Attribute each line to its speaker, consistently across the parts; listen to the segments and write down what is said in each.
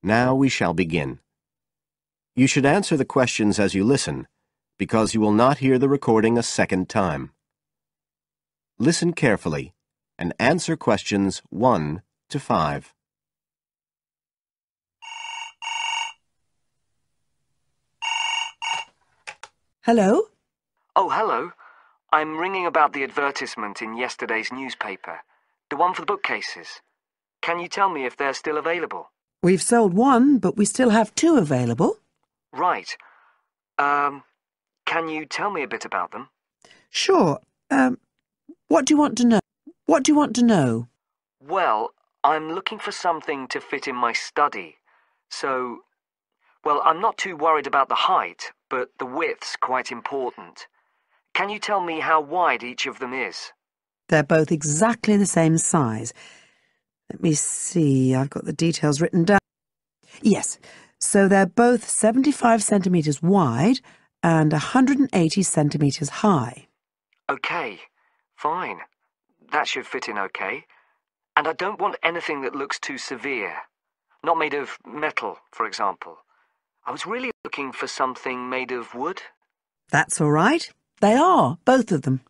Speaker 1: Now we shall begin. You should answer the questions as you listen, because you will not hear the recording a second time. Listen carefully and answer questions 1 to 5.
Speaker 2: Hello?
Speaker 3: Oh, hello. I'm ringing about the advertisement in yesterday's newspaper. The one for the bookcases. Can you tell me if they're still available?
Speaker 2: We've sold one, but we still have 2 available.
Speaker 3: Right. Can you tell me a bit about them?
Speaker 2: Sure. What do you want to know? What do you want to know?
Speaker 3: Well, I'm looking for something to fit in my study. So, well, I'm not too worried about the height, but the width's quite important. Can you tell me how wide each of them is?
Speaker 2: They're both exactly the same size. Let me see, I've got the details written down. Yes, so they're both 75 centimetres wide and 180 centimetres high.
Speaker 3: Okay, fine. That should fit in okay. And I don't want anything that looks too severe. Not made of metal, for example. I was really looking for something made of wood.
Speaker 2: That's all right. They are, both of them.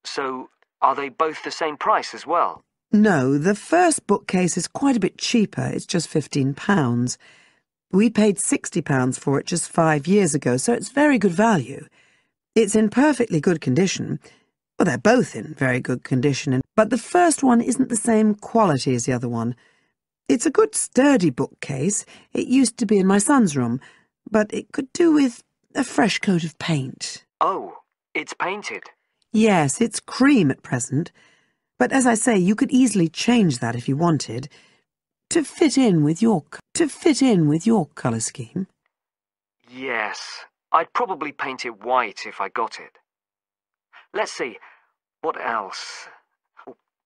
Speaker 3: So, are they both the same price as well?
Speaker 2: No, the first bookcase is quite a bit cheaper. It's just £15. We paid £60 for it just 5 years ago, so it's very good value. It's in perfectly good condition. Well, they're both in very good condition, but the first one isn't the same quality as the other one. It's a good sturdy bookcase. It used to be in my son's room, but it could do with a fresh coat of paint.
Speaker 3: Oh, it's painted.
Speaker 2: Yes, it's cream at present. But as I say, you could easily change that if you wanted, to fit in with your colour scheme.
Speaker 3: Yes, I'd probably paint it white if I got it. Let's see, what else?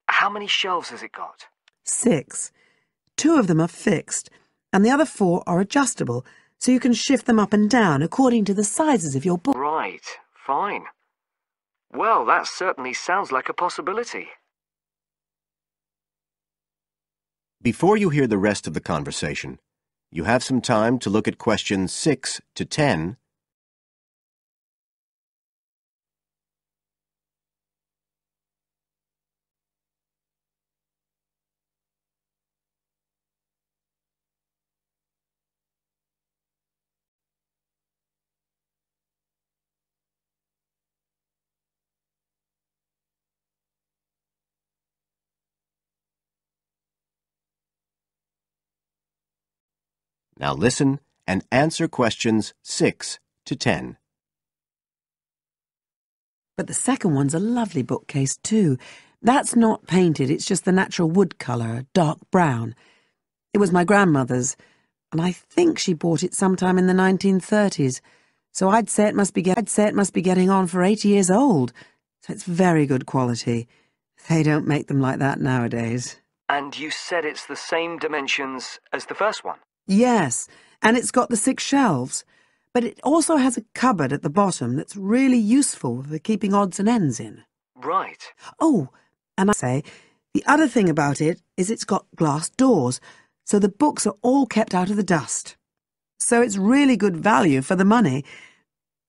Speaker 3: How many shelves has it got?
Speaker 2: 6. 2 of them are fixed, and the other 4 are adjustable, so you can shift them up and down according to the sizes of your book.
Speaker 3: Right, fine. Well, that certainly sounds like a possibility.
Speaker 1: Before you hear the rest of the conversation, you have some time to look at questions 6 to 10. Now listen and answer questions 6 to 10.
Speaker 2: But the second one's a lovely bookcase too. That's not painted, it's just the natural wood colour, dark brown. It was my grandmother's, and I think she bought it sometime in the 1930s. So I'd say it must be getting on for 80 years old. So it's very good quality. They don't make them like that nowadays.
Speaker 3: And you said it's the same dimensions as the first one?
Speaker 2: Yes, and it's got the 6 shelves. But it also has a cupboard at the bottom that's really useful for keeping odds and ends in.
Speaker 3: Right.
Speaker 2: Oh, and I say, the other thing about it is it's got glass doors, so the books are all kept out of the dust. So it's really good value for the money.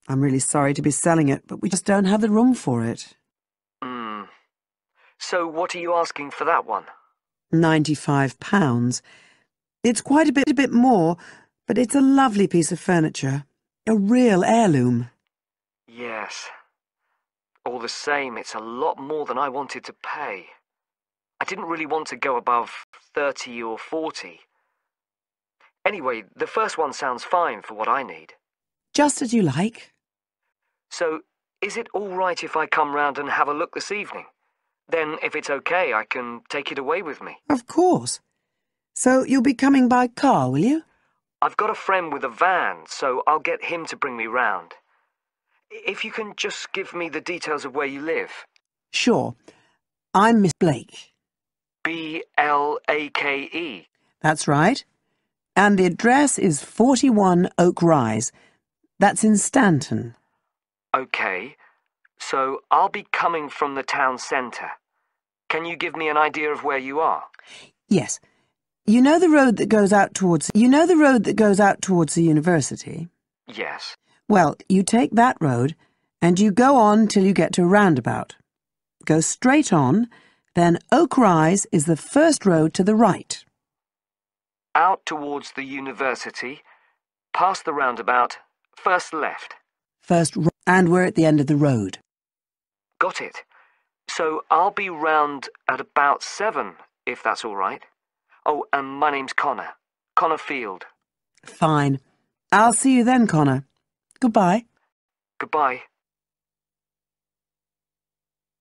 Speaker 2: I'm really sorry to be selling it, but we just don't have the room for it.
Speaker 3: So what are you asking for that one?
Speaker 2: £95. It's quite a bit more, but it's a lovely piece of furniture. A real heirloom.
Speaker 3: Yes. All the same, it's a lot more than I wanted to pay. I didn't really want to go above 30 or 40. Anyway, the first one sounds fine for what I need.
Speaker 2: Just as you like.
Speaker 3: So, is it all right if I come round and have a look this evening? Then, if it's okay, I can take it away with me.
Speaker 2: Of course. So you'll be coming by car, will you?
Speaker 3: I've got a friend with a van, so I'll get him to bring me round. If you can just give me the details of where you live.
Speaker 2: Sure. I'm Miss Blake.
Speaker 3: B-L-A-K-E.
Speaker 2: That's right. And the address is 41 Oak Rise. That's in Stanton.
Speaker 3: Okay. So I'll be coming from the town centre. Can you give me an idea of where you are?
Speaker 2: Yes. You know the road that goes out towards the university?
Speaker 3: Yes.
Speaker 2: Well, you take that road and you go on till you get to a roundabout. Go straight on, then Oak Rise is the first road to the right.
Speaker 3: Out towards the university, past the roundabout, first left.
Speaker 2: And we're at the end of the road.
Speaker 3: Got it. So I'll be round at about 7, if that's all right. Oh, and my name's Connor. Connor Field.
Speaker 2: Fine. I'll see you then, Connor. Goodbye.
Speaker 3: Goodbye.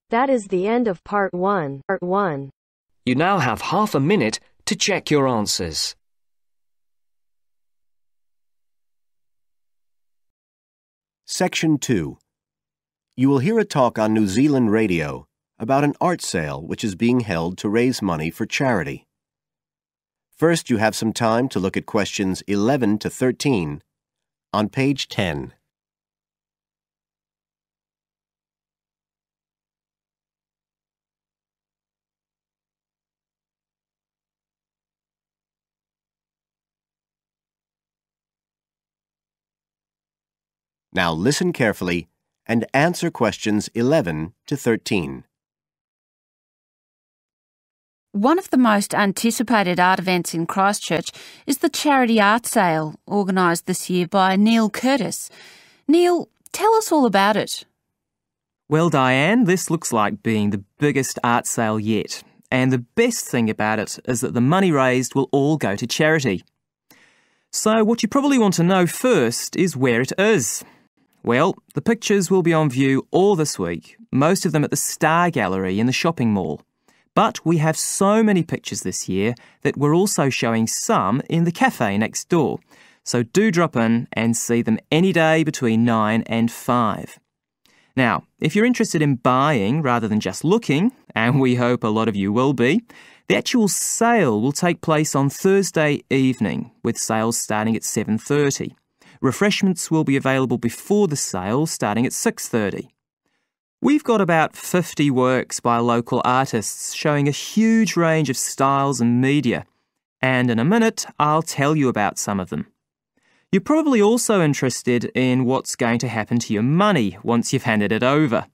Speaker 4: That is the end of part 1.
Speaker 3: You now have half a minute to check your answers.
Speaker 1: Section 2. You will hear a talk on New Zealand radio about an art sale which is being held to raise money for charity. First, you have some time to look at questions 11 to 13 on page 10. Now listen carefully and answer questions 11 to 13.
Speaker 5: One of the most anticipated art events in Christchurch is the charity art sale organised this year by Neil Curtis. Neil, tell us all about it.
Speaker 6: Well, Diane, this looks like being the biggest art sale yet. And the best thing about it is that the money raised will all go to charity. So what you probably want to know first is where it is. Well, the pictures will be on view all this week, most of them at the Star Gallery in the shopping mall. But we have so many pictures this year that we're also showing some in the cafe next door. So do drop in and see them any day between 9 and 5. Now, if you're interested in buying rather than just looking, and we hope a lot of you will be, the actual sale will take place on Thursday evening, with sales starting at 7:30. Refreshments will be available before the sale, starting at 6:30. We've got about 50 works by local artists showing a huge range of styles and media, and in a minute I'll tell you about some of them. You're probably also interested in what's going to happen to your money once you've handed it over.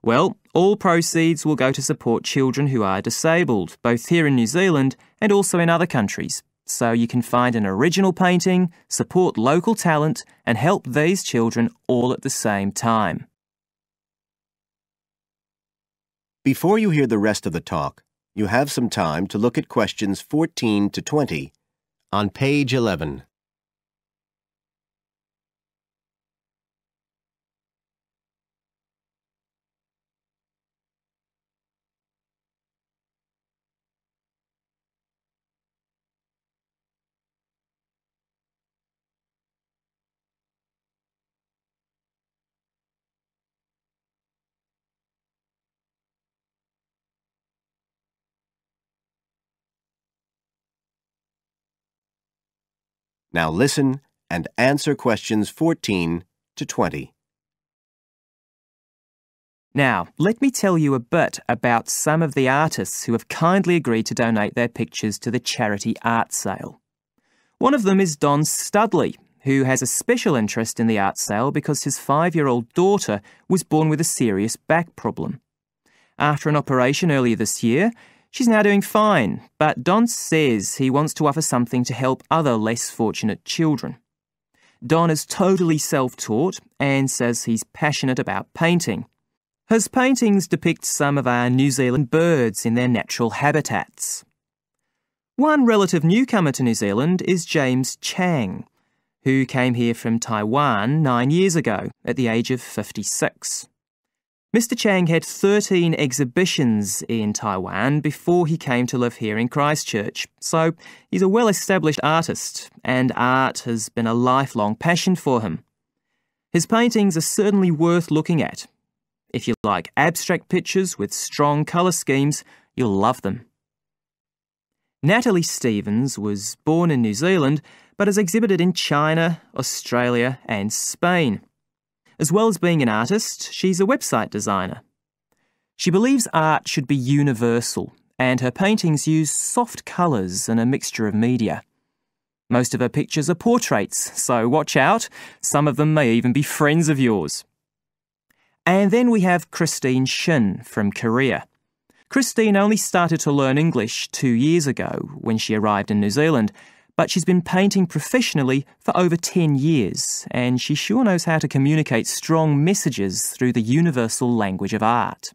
Speaker 6: Well, all proceeds will go to support children who are disabled, both here in New Zealand and also in other countries. So you can find an original painting, support local talent, and help these children all at the same time.
Speaker 1: Before you hear the rest of the talk, you have some time to look at questions 14 to 20 on page 11. Now listen and answer questions 14 to 20.
Speaker 6: Now, let me tell you a bit about some of the artists who have kindly agreed to donate their pictures to the charity art sale. One of them is Don Studley, who has a special interest in the art sale because his 5-year-old daughter was born with a serious back problem. After an operation earlier this year, she's now doing fine, but Don says he wants to offer something to help other less fortunate children. Don is totally self-taught and says he's passionate about painting. His paintings depict some of our New Zealand birds in their natural habitats. One relative newcomer to New Zealand is James Chang, who came here from Taiwan 9 years ago at the age of 56. Mr. Chang had 13 exhibitions in Taiwan before he came to live here in Christchurch, so he's a well-established artist, and art has been a lifelong passion for him. His paintings are certainly worth looking at. If you like abstract pictures with strong colour schemes, you'll love them. Natalie Stevens was born in New Zealand, but has exhibited in China, Australia and Spain. As well as being an artist, she's a website designer. She believes art should be universal and her paintings use soft colours and a mixture of media. Most of her pictures are portraits, so watch out. Some of them may even be friends of yours. And then we have Christine Shin from Korea. Christine only started to learn English 2 years ago when she arrived in New Zealand, but she's been painting professionally for over 10 years, and she sure knows how to communicate strong messages through the universal language of art.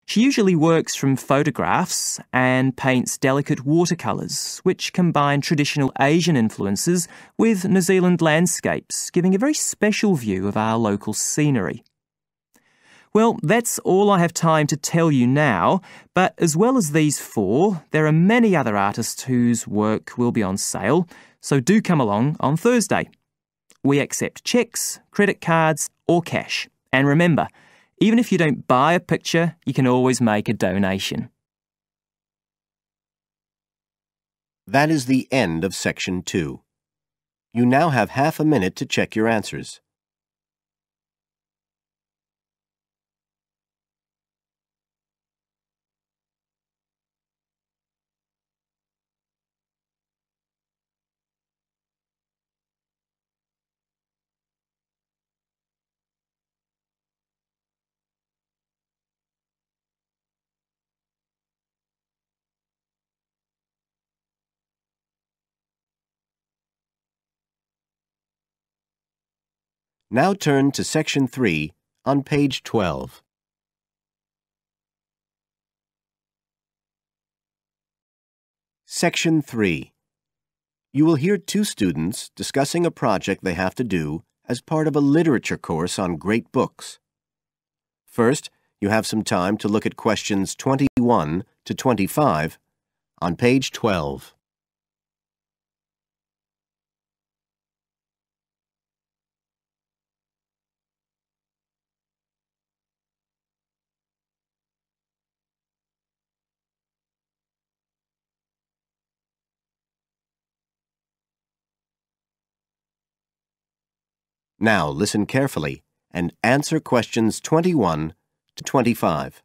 Speaker 6: She usually works from photographs and paints delicate watercolours, which combine traditional Asian influences with New Zealand landscapes, giving a very special view of our local scenery. Well, that's all I have time to tell you now, but as well as these 4, there are many other artists whose work will be on sale, so do come along on Thursday. We accept cheques, credit cards or cash. And remember, even if you don't buy a picture, you can always make a donation.
Speaker 1: That is the end of Section 2. You now have half a minute to check your answers. Now turn to Section 3 on page 12. Section 3. You will hear 2 students discussing a project they have to do as part of a literature course on great books. First, you have some time to look at questions 21 to 25 on page 12. Now listen carefully and answer questions 21 to 25.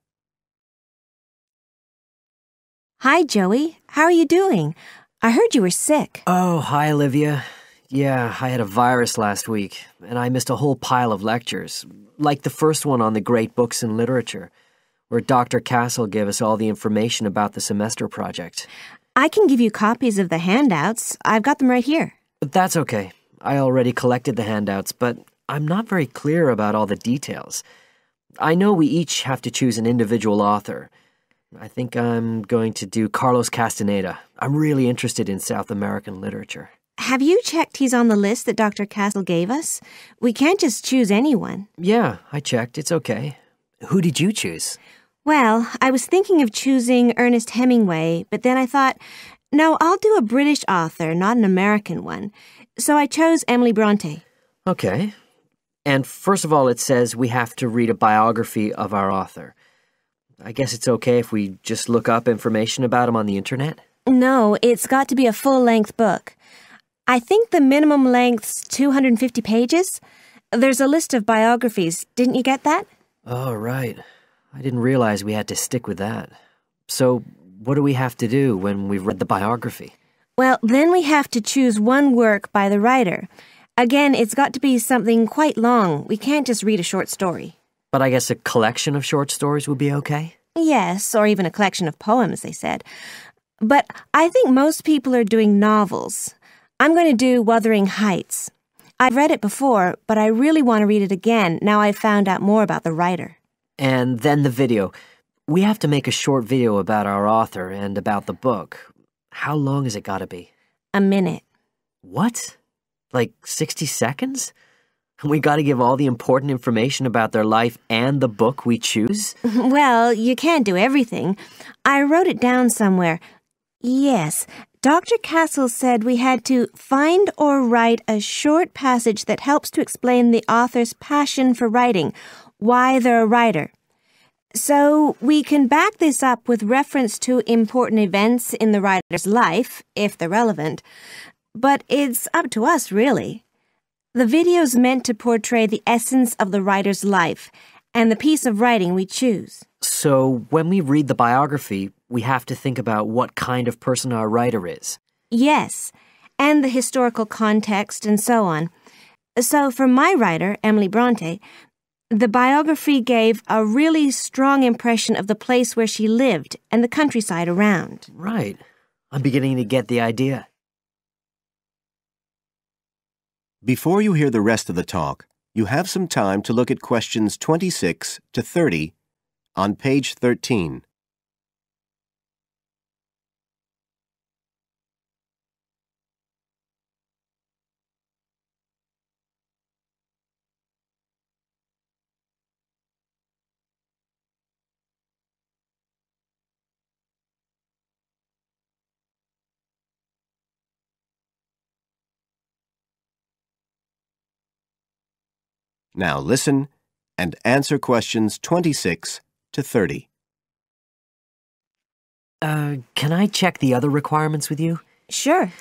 Speaker 7: Hi, Joey. How are you doing? I heard you were sick.
Speaker 8: Oh, hi, Olivia. Yeah, I had a virus last week, and I missed a whole pile of lectures, like the first one on the great books in literature, where Dr. Castle gave us all the information about the semester project.
Speaker 7: I can give you copies of the handouts. I've got them right here.
Speaker 8: That's okay. I already collected the handouts, but I'm not very clear about all the details. I know we each have to choose an individual author. I think I'm going to do Carlos Castaneda. I'm really interested in South American literature.
Speaker 7: Have you checked he's on the list that Dr. Castle gave us? We can't just choose anyone.
Speaker 8: Yeah, I checked. It's okay. Who did you choose?
Speaker 7: Well, I was thinking of choosing Ernest Hemingway, but then I thought, no, I'll do a British author, not an American one. So I chose Emily Bronte.
Speaker 8: Okay. And first of all, it says we have to read a biography of our author. I guess it's okay if we just look up information about him on the internet?
Speaker 7: No, it's got to be a full-length book. I think the minimum length's 250 pages. There's a list of biographies. Didn't you get that?
Speaker 8: Oh, right. I didn't realize we had to stick with that. So, what do we have to do when we've read the biography?
Speaker 7: Well, then we have to choose one work by the writer. Again, it's got to be something quite long. We can't just read a short story.
Speaker 8: But I guess a collection of short stories would be okay?
Speaker 7: Yes, or even a collection of poems, they said. But I think most people are doing novels. I'm going to do Wuthering Heights. I've read it before, but I really want to read it again now I've found out more about the writer.
Speaker 8: And then the video. We have to make a short video about our author and about the book. How long has it got to be?
Speaker 7: A minute.
Speaker 8: What? Like 60 seconds? We got to give all the important information about their life and the book we choose?
Speaker 7: Well, you can't do everything. I wrote it down somewhere. Yes, Dr. Castle said we had to find or write a short passage that helps to explain the author's passion for writing, why they're a writer. So we can back this up with reference to important events in the writer's life, if they're relevant. But it's up to us, really. The video's meant to portray the essence of the writer's life and the piece of writing we choose.
Speaker 8: So when we read the biography, we have to think about what kind of person our writer is.
Speaker 7: Yes, and the historical context and so on. So for my writer, Emily Bronte, the biography gave a really strong impression of the place where she lived and the countryside around.
Speaker 8: Right. I'm beginning to get the idea.
Speaker 1: Before you hear the rest of the talk, you have some time to look at questions 26 to 30 on page 13. Now listen and answer questions 26 to 30.
Speaker 8: Can I check the other requirements with you?
Speaker 7: Sure.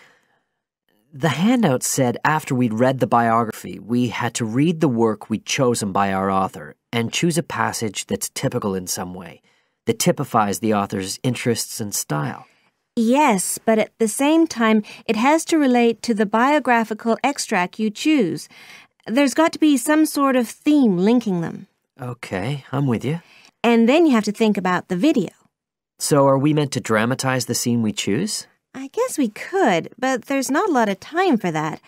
Speaker 8: The handout said after we'd read the biography, we had to read the work we'd chosen by our author and choose a passage that's typical in some way, that typifies the author's interests and style.
Speaker 7: Yes, but at the same time, it has to relate to the biographical extract you choose. There's got to be some sort of theme linking them.
Speaker 8: Okay, I'm with you.
Speaker 7: And then you have to think about the video.
Speaker 8: So are we meant to dramatize the scene we choose?
Speaker 7: I guess we could, but there's not a lot of time for that.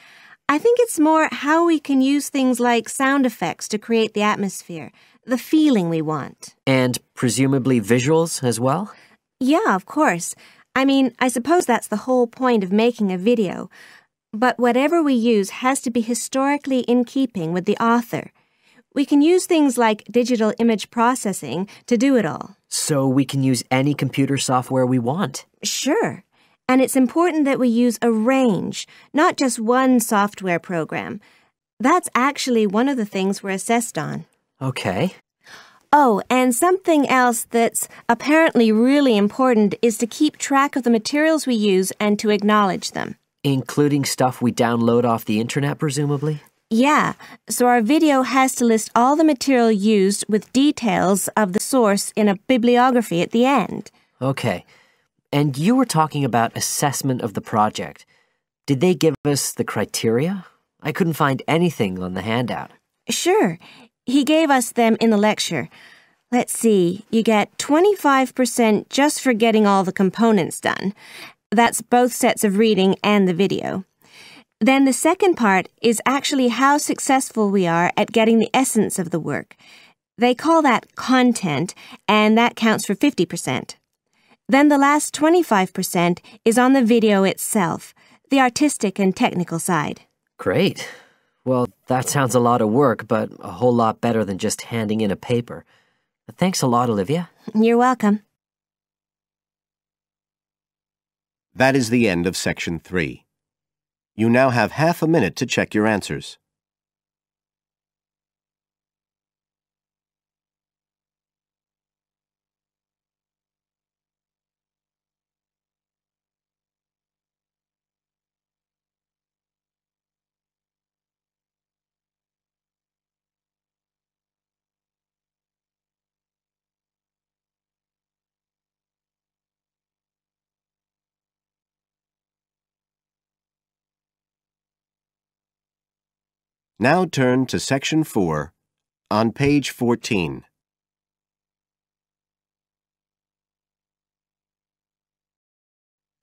Speaker 7: I think it's more how we can use things like sound effects to create the atmosphere, the feeling we want.
Speaker 8: And presumably visuals as well?
Speaker 7: Yeah, of course. I mean, I suppose that's the whole point of making a video. But whatever we use has to be historically in keeping with the author. We can use things like digital image processing to do it all.
Speaker 8: So we can use any computer software we want?
Speaker 7: Sure. And it's important that we use a range, not just one software program. That's actually one of the things we're assessed on.
Speaker 8: Okay.
Speaker 7: Oh, and something else that's apparently really important is to keep track of the materials we use and to acknowledge them.
Speaker 8: Including stuff we download off the internet, presumably?
Speaker 7: Yeah, so our video has to list all the material used with details of the source in a bibliography at the end.
Speaker 8: Okay. And you were talking about assessment of the project. Did they give us the criteria? I couldn't find anything on the handout.
Speaker 7: Sure. He gave us them in the lecture. Let's see, you get 25% just for getting all the components done. That's both sets of reading and the video. Then the second part is actually how successful we are at getting the essence of the work. They call that content, and that counts for 50%. Then the last 25% is on the video itself, the artistic and technical side.
Speaker 8: Great. Well, that sounds a lot of work, but a whole lot better than just handing in a paper. Thanks a lot, Olivia.
Speaker 7: You're welcome.
Speaker 1: That is the end of section 3. You now have half a minute to check your answers. Now turn to section 4 on page 14.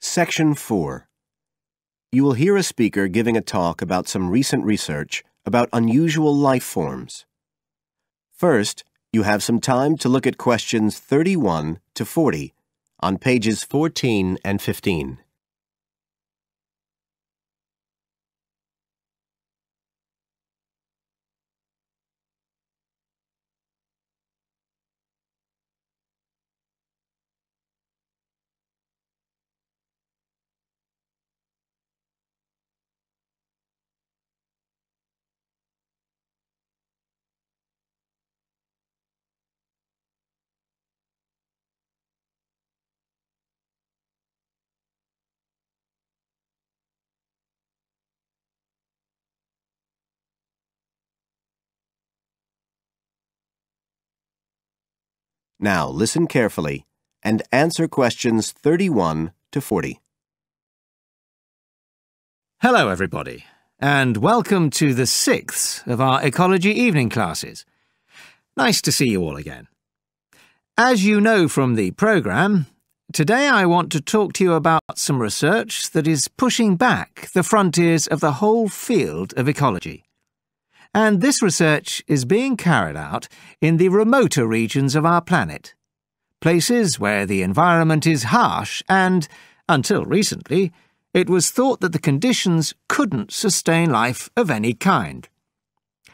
Speaker 1: Section 4. You will hear a speaker giving a talk about some recent research about unusual life forms. First, you have some time to look at questions 31 to 40 on pages 14 and 15. Now listen carefully and answer questions 31 to 40.
Speaker 9: Hello, everybody, and welcome to the 6th of our ecology evening classes. Nice to see you all again. As you know from the programme, today I want to talk to you about some research that is pushing back the frontiers of the whole field of ecology. And this research is being carried out in the remoter regions of our planet, places where the environment is harsh and, until recently, it was thought that the conditions couldn't sustain life of any kind.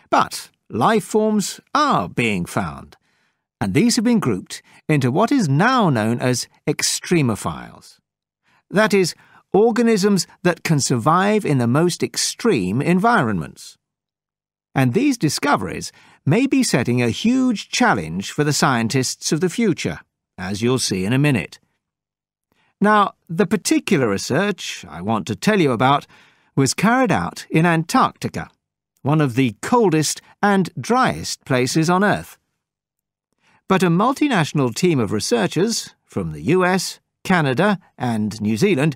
Speaker 9: But life forms are being found, and these have been grouped into what is now known as extremophiles. That is, organisms that can survive in the most extreme environments. And these discoveries may be setting a huge challenge for the scientists of the future, as you'll see in a minute. Now, the particular research I want to tell you about was carried out in Antarctica, one of the coldest and driest places on Earth. But a multinational team of researchers from the US, Canada, and New Zealand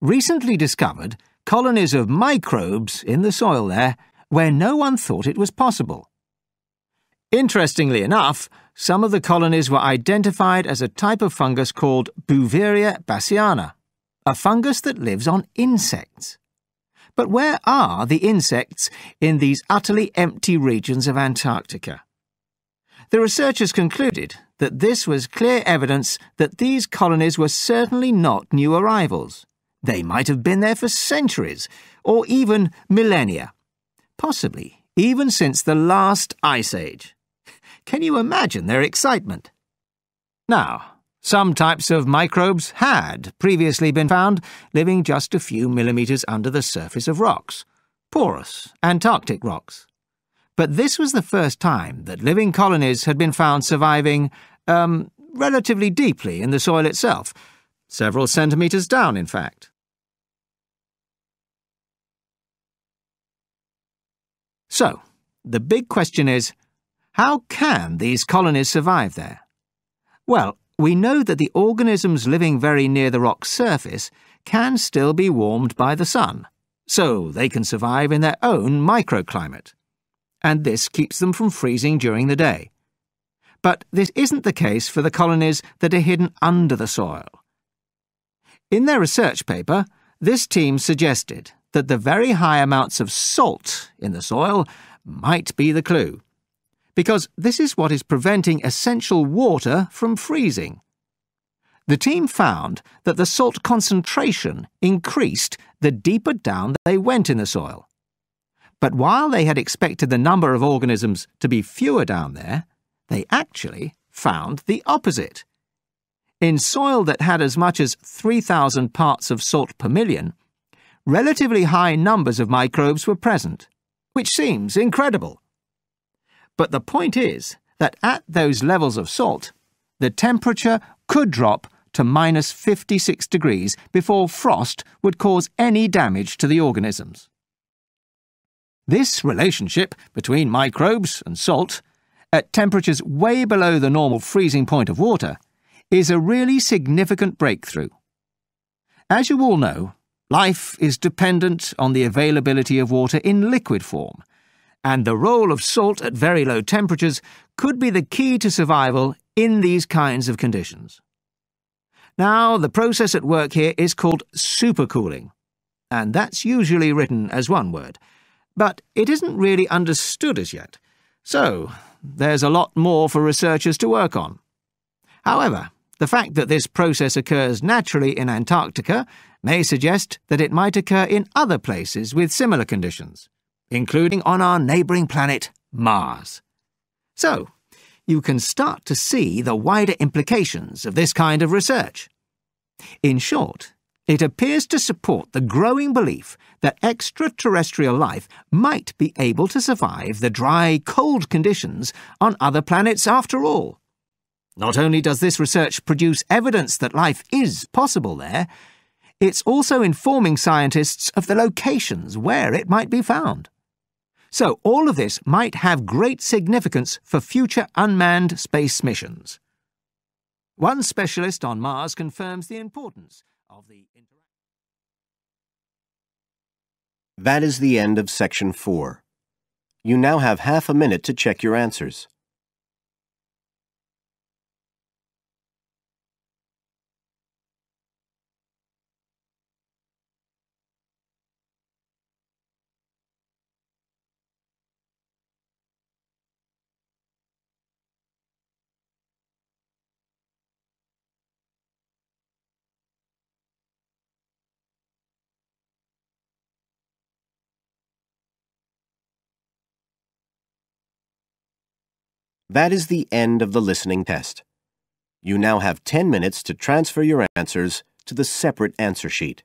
Speaker 9: recently discovered colonies of microbes in the soil there where no one thought it was possible. Interestingly enough, some of the colonies were identified as a type of fungus called Bouveria bassiana, a fungus that lives on insects. But where are the insects in these utterly empty regions of Antarctica? The researchers concluded that this was clear evidence that these colonies were certainly not new arrivals. They might have been there for centuries, or even millennia, possibly even since the last ice age. Can you imagine their excitement? Now, some types of microbes had previously been found living just a few millimetres under the surface of rocks, porous Antarctic rocks. But this was the first time that living colonies had been found surviving, relatively deeply in the soil itself, several centimetres down, in fact. So, the big question is, how can these colonies survive there? Well, we know that the organisms living very near the rock's surface can still be warmed by the sun, so they can survive in their own microclimate. And this keeps them from freezing during the day. But this isn't the case for the colonies that are hidden under the soil. In their research paper, this team suggested that the very high amounts of salt in the soil might be the clue, because this is what is preventing essential water from freezing. The team found that the salt concentration increased the deeper down they went in the soil. But while they had expected the number of organisms to be fewer down there, they actually found the opposite. In soil that had as much as 3,000 parts of salt per million, relatively high numbers of microbes were present, which seems incredible. But the point is that at those levels of salt, the temperature could drop to minus 56 degrees before frost would cause any damage to the organisms. This relationship between microbes and salt, at temperatures way below the normal freezing point of water, is a really significant breakthrough. As you all know, life is dependent on the availability of water in liquid form, and the role of salt at very low temperatures could be the key to survival in these kinds of conditions. Now, the process at work here is called supercooling, and that's usually written as one word, but it isn't really understood as yet, so there's a lot more for researchers to work on. However, the fact that this process occurs naturally in Antarctica may suggest that it might occur in other places with similar conditions, including on our neighbouring planet, Mars. So, you can start to see the wider implications of this kind of research. In short, it appears to support the growing belief that extraterrestrial life might be able to survive the dry, cold conditions on other planets after all. Not only does this research produce evidence that life is possible there, it's also informing scientists of the locations where it might be found. So all of this might have great significance for future unmanned space missions. One specialist on Mars confirms the importance of the interaction.
Speaker 1: That is the end of Section 4. You now have half a minute to check your answers. That is the end of the listening test. You now have 10 minutes to transfer your answers to the separate answer sheet.